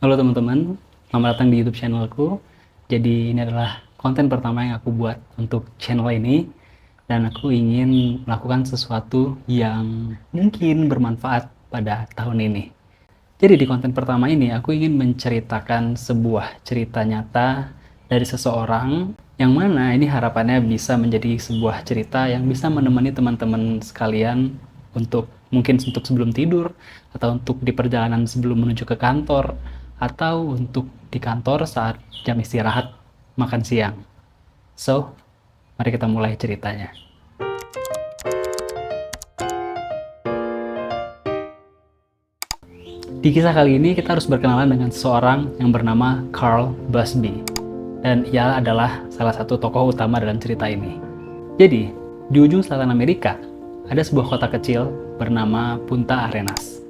Halo teman-teman, selamat datang di YouTube channelku. Jadi ini adalah konten pertama yang aku buat untuk channel ini, dan aku ingin melakukan sesuatu yang mungkin bermanfaat pada tahun ini. Jadi di konten pertama ini aku ingin menceritakan sebuah cerita nyata dari seseorang yang mana ini harapannya bisa menjadi sebuah cerita yang bisa menemani teman-teman sekalian untuk mungkin untuk sebelum tidur, atau untuk di perjalanan sebelum menuju ke kantor, atau untuk di kantor saat jam istirahat makan siang. So, mari kita mulai ceritanya. Di kisah kali ini kita harus berkenalan dengan seorang yang bernama Carl Busby. Dan ia adalah salah satu tokoh utama dalam cerita ini. Jadi, di ujung selatan Amerika, ada sebuah kota kecil bernama Punta Arenas.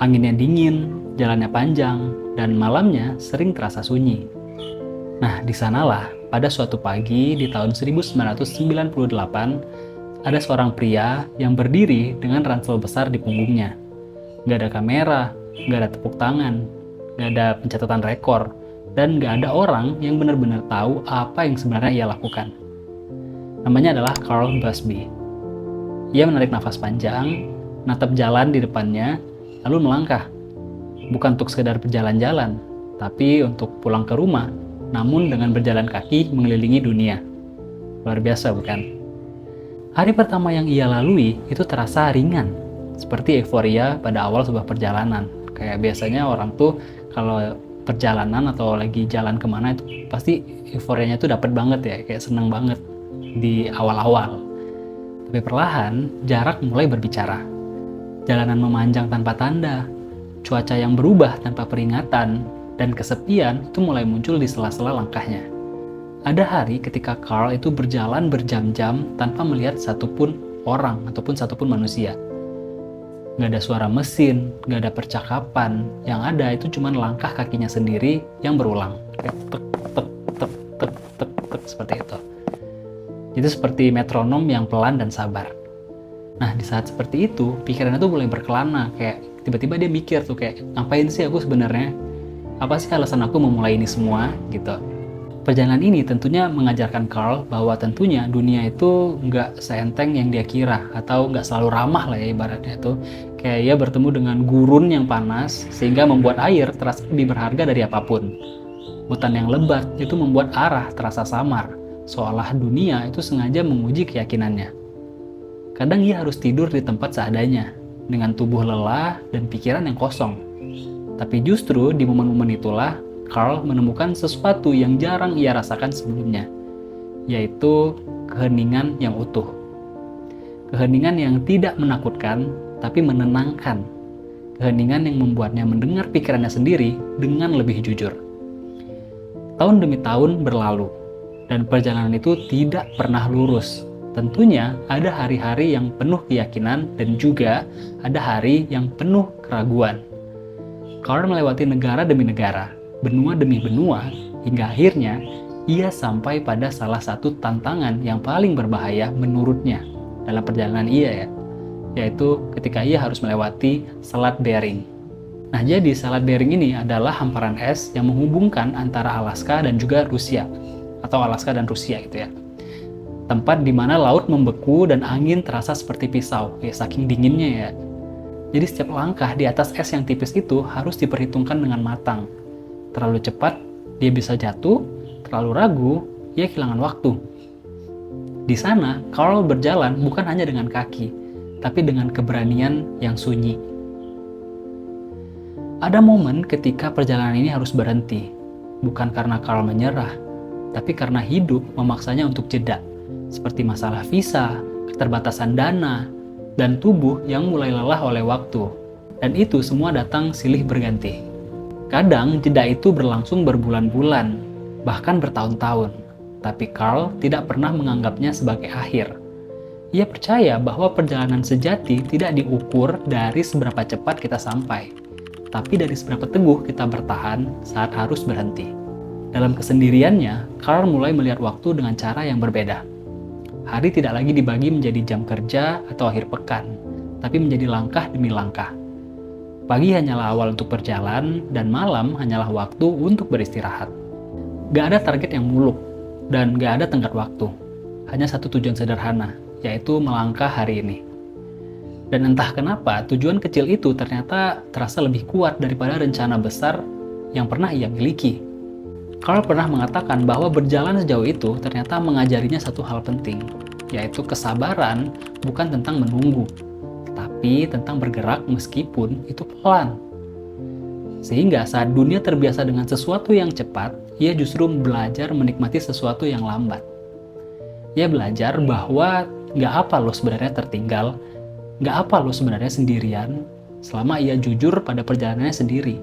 Anginnya dingin, jalannya panjang, dan malamnya sering terasa sunyi. Nah, di sanalah pada suatu pagi di tahun 1998, ada seorang pria yang berdiri dengan ransel besar di punggungnya. Gak ada kamera, gak ada tepuk tangan, gak ada pencatatan rekor, dan gak ada orang yang benar-benar tahu apa yang sebenarnya ia lakukan. Namanya adalah Carl Busby. Ia menarik nafas panjang, natap jalan di depannya, lalu melangkah. Bukan untuk sekedar berjalan-jalan, tapi untuk pulang ke rumah, namun dengan berjalan kaki mengelilingi dunia. Luar biasa, bukan? Hari pertama yang ia lalui itu terasa ringan, seperti euforia pada awal sebuah perjalanan. Kayak biasanya orang tuh kalau perjalanan atau lagi jalan kemana itu pasti euforianya tuh dapat banget ya, kayak seneng banget di awal-awal. Tapi perlahan, jarak mulai berbicara. Jalanan memanjang tanpa tanda, cuaca yang berubah tanpa peringatan, dan kesepian itu mulai muncul di sela-sela langkahnya. Ada hari ketika Carl itu berjalan berjam-jam tanpa melihat satupun orang ataupun satupun manusia. Gak ada suara mesin, gak ada percakapan, yang ada itu cuma langkah kakinya sendiri yang berulang. Tek, tek, tek, tek, tek, tek, tek, seperti itu. Itu seperti metronom yang pelan dan sabar. Nah, di saat seperti itu, pikirannya tuh mulai berkelana. Kayak tiba-tiba dia mikir tuh kayak, ngapain sih aku sebenarnya? Apa sih alasan aku memulai ini semua? Gitu. Perjalanan ini tentunya mengajarkan Carl bahwa tentunya dunia itu nggak seenteng yang dia kira, atau nggak selalu ramah lah ya ibaratnya tuh. Kayak ia bertemu dengan gurun yang panas, sehingga membuat air terasa lebih berharga dari apapun. Hutan yang lebat itu membuat arah terasa samar, seolah dunia itu sengaja menguji keyakinannya. Kadang ia harus tidur di tempat seadanya, dengan tubuh lelah dan pikiran yang kosong. Tapi justru di momen-momen itulah, Carl menemukan sesuatu yang jarang ia rasakan sebelumnya, yaitu keheningan yang utuh. Keheningan yang tidak menakutkan, tapi menenangkan. Keheningan yang membuatnya mendengar pikirannya sendiri dengan lebih jujur. Tahun demi tahun berlalu, dan perjalanan itu tidak pernah lurus. Tentunya ada hari-hari yang penuh keyakinan dan juga ada hari yang penuh keraguan. Carl melewati negara demi negara, benua demi benua, hingga akhirnya ia sampai pada salah satu tantangan yang paling berbahaya menurutnya dalam perjalanan ia ya, yaitu ketika ia harus melewati Selat Bering. Nah, jadi Selat Bering ini adalah hamparan es yang menghubungkan antara Alaska dan juga Rusia, atau Alaska dan Rusia gitu ya. Tempat di mana laut membeku dan angin terasa seperti pisau, ya saking dinginnya ya. Jadi setiap langkah di atas es yang tipis itu harus diperhitungkan dengan matang. Terlalu cepat, dia bisa jatuh, terlalu ragu, ia kehilangan waktu. Di sana, Carl berjalan bukan hanya dengan kaki, tapi dengan keberanian yang sunyi. Ada momen ketika perjalanan ini harus berhenti, bukan karena Carl menyerah, tapi karena hidup memaksanya untuk jeda, seperti masalah visa, keterbatasan dana, dan tubuh yang mulai lelah oleh waktu. Dan itu semua datang silih berganti. Kadang jeda itu berlangsung berbulan-bulan, bahkan bertahun-tahun. Tapi Carl tidak pernah menganggapnya sebagai akhir. Ia percaya bahwa perjalanan sejati tidak diukur dari seberapa cepat kita sampai, tapi dari seberapa teguh kita bertahan saat harus berhenti. Dalam kesendiriannya, Carl mulai melihat waktu dengan cara yang berbeda. Hari tidak lagi dibagi menjadi jam kerja atau akhir pekan, tapi menjadi langkah demi langkah. Pagi hanyalah awal untuk berjalan, dan malam hanyalah waktu untuk beristirahat. Gak ada target yang muluk, dan gak ada tenggat waktu. Hanya satu tujuan sederhana, yaitu melangkah hari ini. Dan entah kenapa, tujuan kecil itu ternyata terasa lebih kuat daripada rencana besar yang pernah ia miliki. Carl pernah mengatakan bahwa berjalan sejauh itu ternyata mengajarinya satu hal penting, yaitu kesabaran bukan tentang menunggu, tapi tentang bergerak meskipun itu pelan. Sehingga saat dunia terbiasa dengan sesuatu yang cepat, ia justru belajar menikmati sesuatu yang lambat. Ia belajar bahwa nggak apa lo sebenarnya tertinggal, nggak apa lo sebenarnya sendirian, selama ia jujur pada perjalanannya sendiri.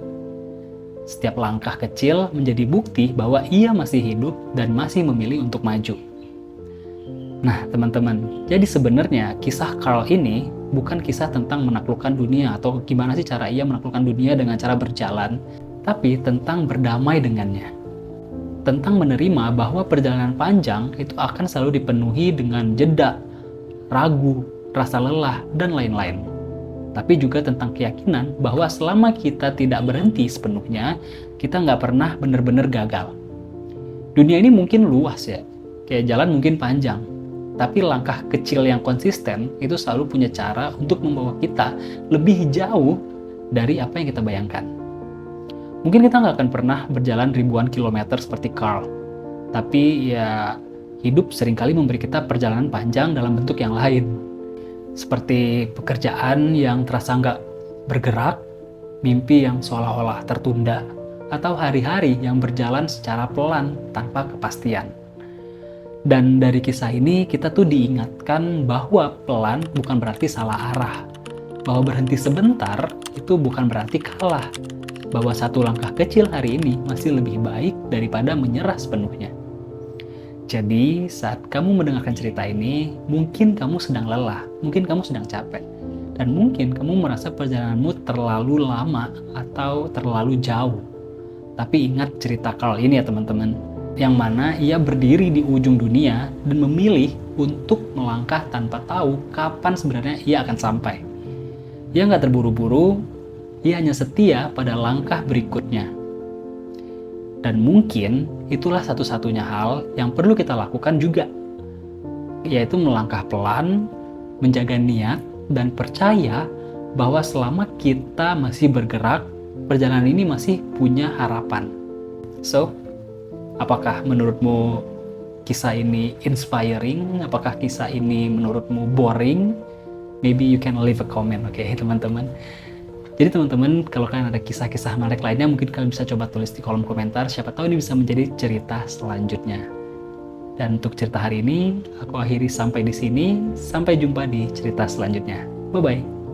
Setiap langkah kecil menjadi bukti bahwa ia masih hidup dan masih memilih untuk maju. Nah, teman-teman, jadi sebenarnya kisah Carl ini bukan kisah tentang menaklukkan dunia atau gimana sih cara ia menaklukkan dunia dengan cara berjalan, tapi tentang berdamai dengannya. Tentang menerima bahwa perjalanan panjang itu akan selalu dipenuhi dengan jeda, ragu, rasa lelah, dan lain-lain. Tapi juga tentang keyakinan bahwa selama kita tidak berhenti sepenuhnya, kita nggak pernah benar-benar gagal. Dunia ini mungkin luas ya, kayak jalan mungkin panjang, tapi langkah kecil yang konsisten itu selalu punya cara untuk membawa kita lebih jauh dari apa yang kita bayangkan. Mungkin kita nggak akan pernah berjalan ribuan kilometer seperti Carl, tapi ya hidup seringkali memberi kita perjalanan panjang dalam bentuk yang lain. Seperti pekerjaan yang terasa nggak bergerak, mimpi yang seolah-olah tertunda, atau hari-hari yang berjalan secara pelan tanpa kepastian. Dan dari kisah ini kita tuh diingatkan bahwa pelan bukan berarti salah arah, bahwa berhenti sebentar itu bukan berarti kalah, bahwa satu langkah kecil hari ini masih lebih baik daripada menyerah sepenuhnya. Jadi saat kamu mendengarkan cerita ini, mungkin kamu sedang lelah, mungkin kamu sedang capek, dan mungkin kamu merasa perjalananmu terlalu lama atau terlalu jauh. Tapi ingat cerita Carl ini ya teman-teman, yang mana ia berdiri di ujung dunia dan memilih untuk melangkah tanpa tahu kapan sebenarnya ia akan sampai. Ia nggak terburu-buru, ia hanya setia pada langkah berikutnya. Dan mungkin itulah satu-satunya hal yang perlu kita lakukan juga, yaitu melangkah pelan, menjaga niat, dan percaya bahwa selama kita masih bergerak, perjalanan ini masih punya harapan. So, apakah menurutmu kisah ini inspiring? Apakah kisah ini menurutmu boring? Maybe you can leave a comment, oke teman-teman. Jadi teman-teman, kalau kalian ada kisah-kisah menarik lainnya, mungkin kalian bisa coba tulis di kolom komentar. Siapa tahu ini bisa menjadi cerita selanjutnya. Dan untuk cerita hari ini, aku akhiri sampai di sini. Sampai jumpa di cerita selanjutnya. Bye-bye.